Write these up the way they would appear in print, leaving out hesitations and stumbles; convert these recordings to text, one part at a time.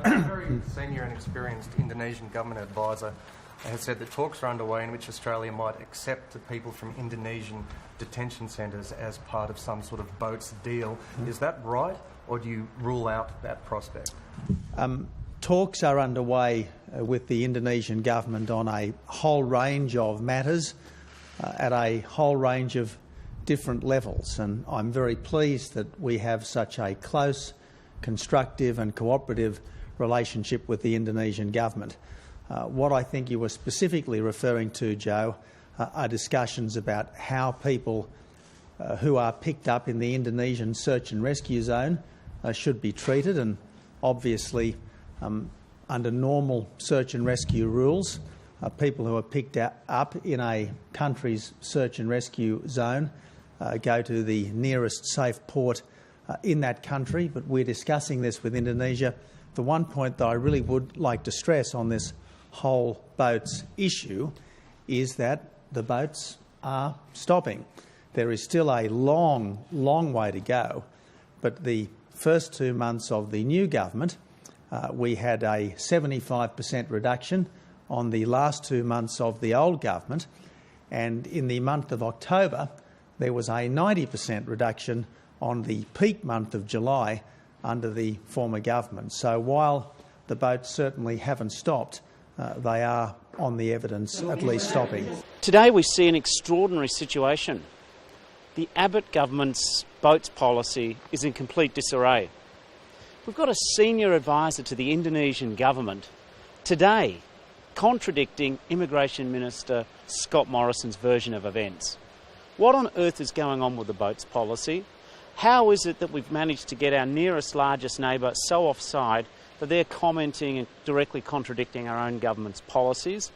A very senior and experienced Indonesian government advisor has said that talks are underway in which Australia might accept the people from Indonesian detention centres as part of some sort of boats deal. Is that right, or do you rule out that prospect? Talks are underway with the Indonesian government on a whole range of matters at a whole range of different levels, and I'm very pleased that we have such a close, constructive and cooperative relationship with the Indonesian government. What I think you were specifically referring to, Joe, are discussions about how people who are picked up in the Indonesian search and rescue zone should be treated, and obviously under normal search and rescue rules, people who are picked up in a country's search and rescue zone go to the nearest safe port in that country, but we're discussing this with Indonesia. The one point that I really would like to stress on this whole boats issue is that the boats are stopping. There is still a long, long way to go, but the first 2 months of the new government, we had a 75% reduction on the last 2 months of the old government, and in the month of October there was a 90% reduction on the peak month of July under the former government. So while the boats certainly haven't stopped, they are, on the evidence, at least stopping. Today we see an extraordinary situation. The Abbott government's boats policy is in complete disarray. We've got a senior advisor to the Indonesian government today contradicting Immigration Minister Scott Morrison's version of events. What on earth is going on with the boats policy? How is it that we've managed to get our nearest, largest neighbour so offside that they're commenting and directly contradicting our own government's policies?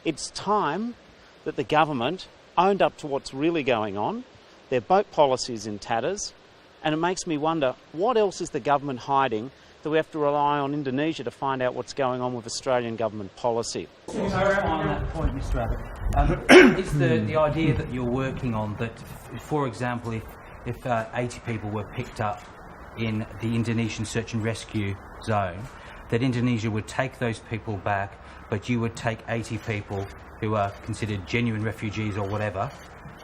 It's time that the government owned up to what's really going on. Their boat policy is in tatters, and it makes me wonder, what else is the government hiding that we have to rely on Indonesia to find out what's going on with Australian government policy? On that point, Mr Abbott, is the idea that you're working on that, for example, if 80 people were picked up in the Indonesian search and rescue zone, that Indonesia would take those people back, but you would take 80 people who are considered genuine refugees or whatever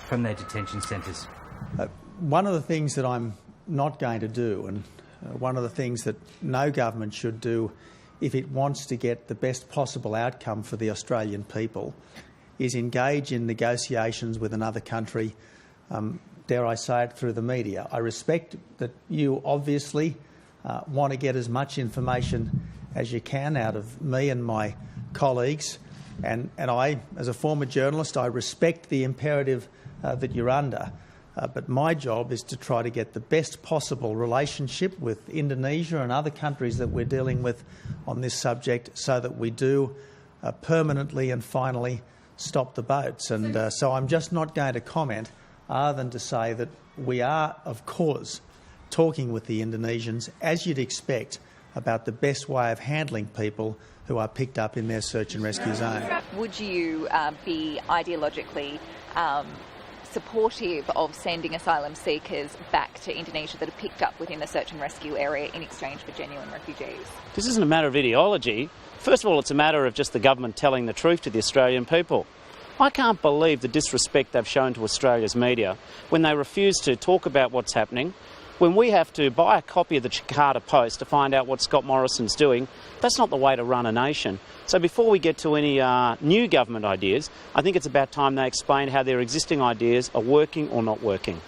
from their detention centres? One of the things that I'm not going to do, and one of the things that no government should do if it wants to get the best possible outcome for the Australian people, is engage in negotiations with another country, dare I say it, through the media. I respect that you obviously want to get as much information as you can out of me and my colleagues, and I, as a former journalist, I respect the imperative that you're under. But my job is to try to get the best possible relationship with Indonesia and other countries that we're dealing with on this subject, so that we do permanently and finally stop the boats. And so I'm just not going to comment other than to say that we are, of course, talking with the Indonesians, as you'd expect, about the best way of handling people who are picked up in their search and rescue zone. Would you be ideologically supportive of sending asylum seekers back to Indonesia that are picked up within the search and rescue area in exchange for genuine refugees? This isn't a matter of ideology. First of all, it's a matter of just the government telling the truth to the Australian people. I can't believe the disrespect they've shown to Australia's media when they refuse to talk about what's happening. When we have to buy a copy of the Jakarta Post to find out what Scott Morrison's doing, that's not the way to run a nation. So before we get to any new government ideas, I think it's about time they explain how their existing ideas are working or not working.